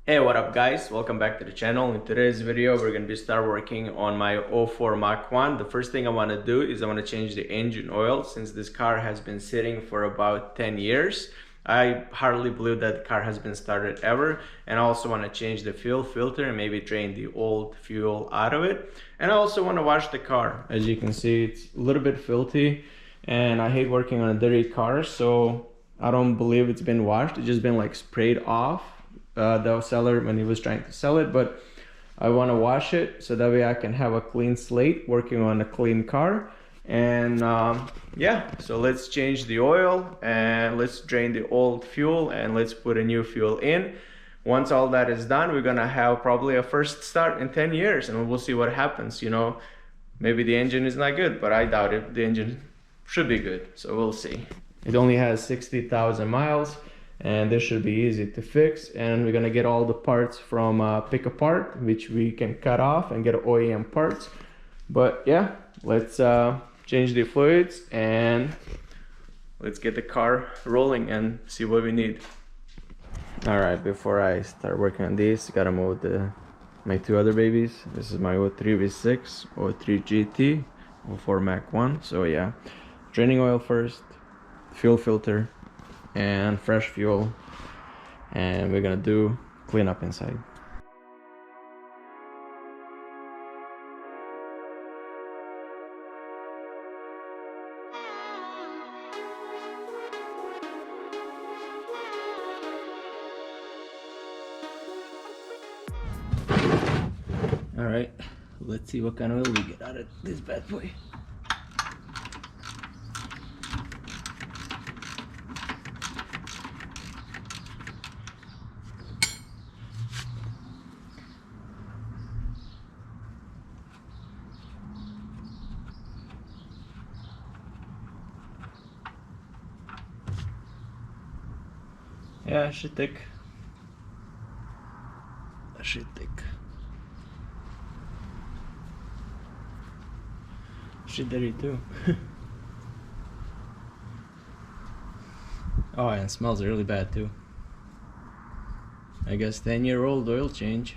Hey, what up guys, welcome back to the channel. In today's video we're going to start working on my 04 Mach 1. The first thing I want to do is I want to change the engine oil since this car has been sitting for about 10 years. I hardly believe that the car has been started ever, and I also want to change the fuel filter and maybe drain the old fuel out of it. And I also want to wash the car. As you can see, it's a little bit filthy and I hate working on a dirty car, so I don't believe it's been washed. It's just been like sprayed off. The seller when he was trying to sell it, but I want to wash it so that way I can have a clean slate working on a clean car. And yeah, so let's change the oil and let's drain the old fuel and let's put a new fuel in. Once all that is done, we're gonna have probably a first start in 10 years and we'll see what happens. You know, maybe the engine is not good, but I doubt it. The engine should be good, so we'll see. It only has 60,000 miles. And this should be easy to fix, and we're gonna get all the parts from Pick Apart, which we can cut off and get OEM parts. But yeah, let's change the fluids and let's get the car rolling and see what we need. All right, before I start working on these, gotta move my two other babies. This is my 03 V6, 03 GT, 04 Mach 1. So yeah, draining oil first, fuel filter, and fresh fuel, and we're gonna do cleanup inside. All right, let's see what kind of oil we get out of this bad boy. Yeah, shit thick. Shit thick. Shit dirty too. Oh, and it smells really bad too. I guess 10-year-old oil change.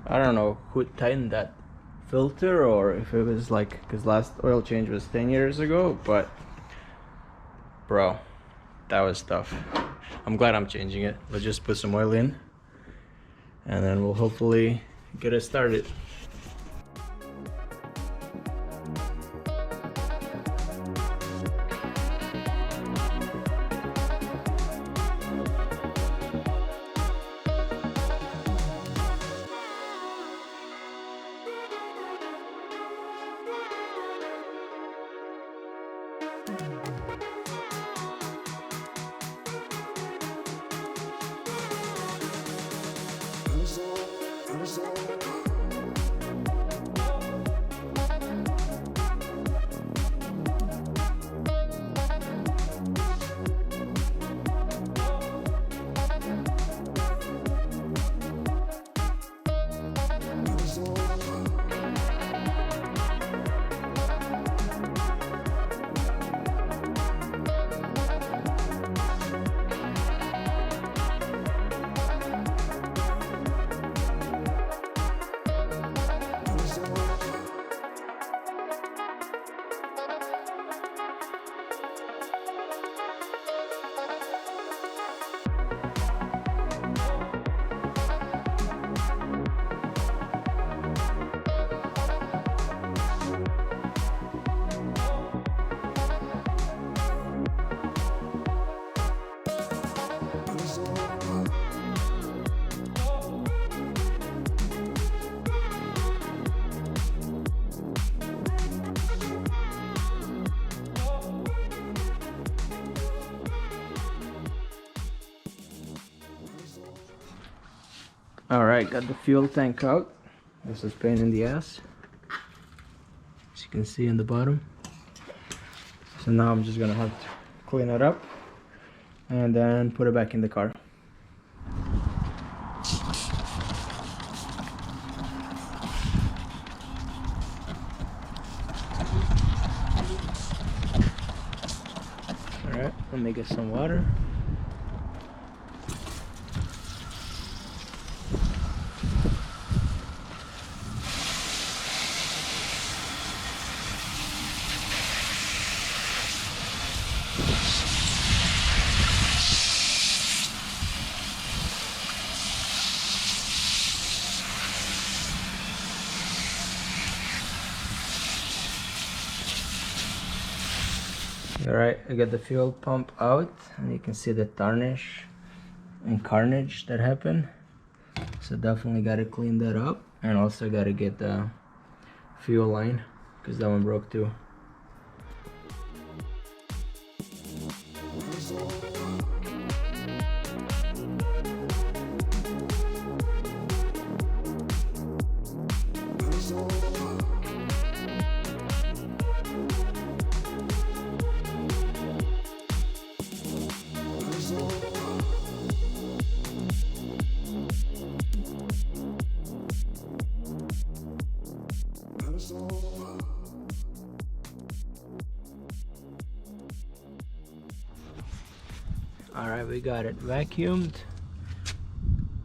I don't know who tightened that filter or if it was like, because last oil change was 10 years ago, but bro, that was tough. I'm glad I'm changing it. Let's just put some oil in and then we'll hopefully get it started. Alright, got the fuel tank out. This is pain in the ass, as you can see in the bottom. So now I'm just gonna have to clean it up and then put it back in the car. Alright, let me get some water. Alright, I got the fuel pump out and you can see the tarnish and carnage that happened. So definitely got to clean that up, and also got to get the fuel line because that one broke too. Alright, we got it vacuumed.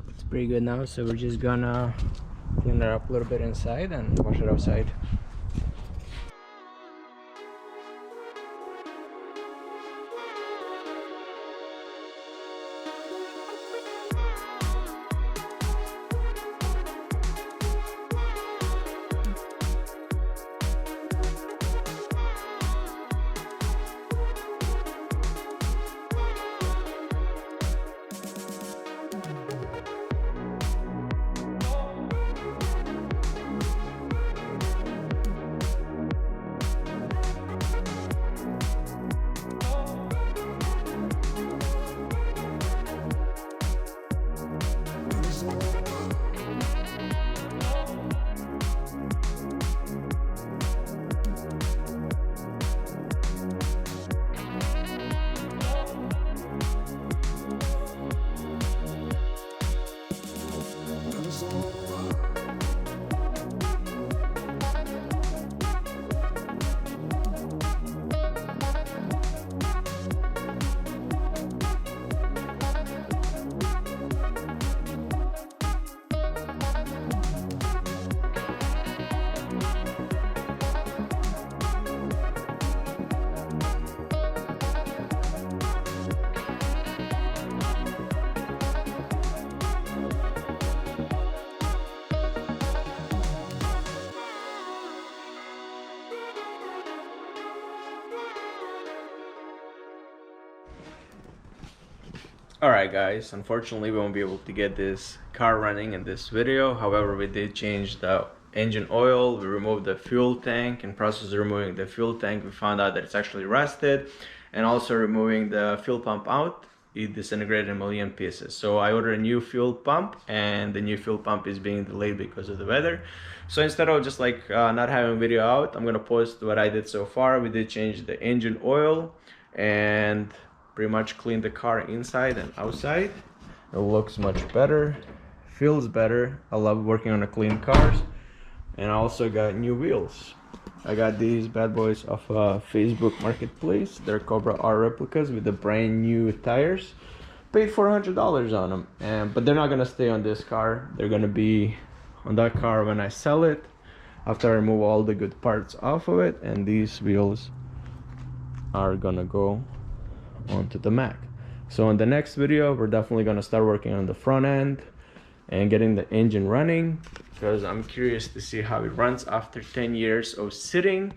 It's pretty good now, so we're just gonna clean it up a little bit inside and wash it outside. Alright guys, unfortunately we won't be able to get this car running in this video. However, we did change the engine oil, we removed the fuel tank. In process of removing the fuel tank, we found out that it's actually rusted, and also removing the fuel pump out, it disintegrated in a million pieces. So I ordered a new fuel pump, and the new fuel pump is being delayed because of the weather. So instead of just like not having a video out, I'm gonna post what I did so far. We did change the engine oil and pretty much clean the car inside and outside. It looks much better, feels better. I love working on a clean cars. And I also got new wheels. I got these bad boys off Facebook Marketplace. They're Cobra R replicas with the brand new tires. Paid $400 on them, but they're not gonna stay on this car. They're gonna be on that car when I sell it, after I remove all the good parts off of it. And these wheels are gonna go onto the Mach. So in the next video, we're definitely gonna start working on the front end and getting the engine running, because I'm curious to see how it runs after 10 years of sitting.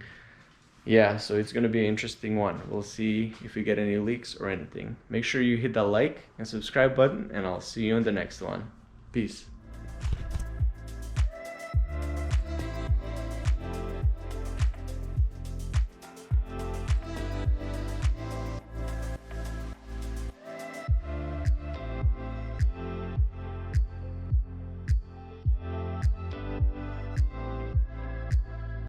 Yeah, so it's gonna be an interesting one. We'll see if we get any leaks or anything. Make sure you hit that like and subscribe button, and I'll see you in the next one. Peace.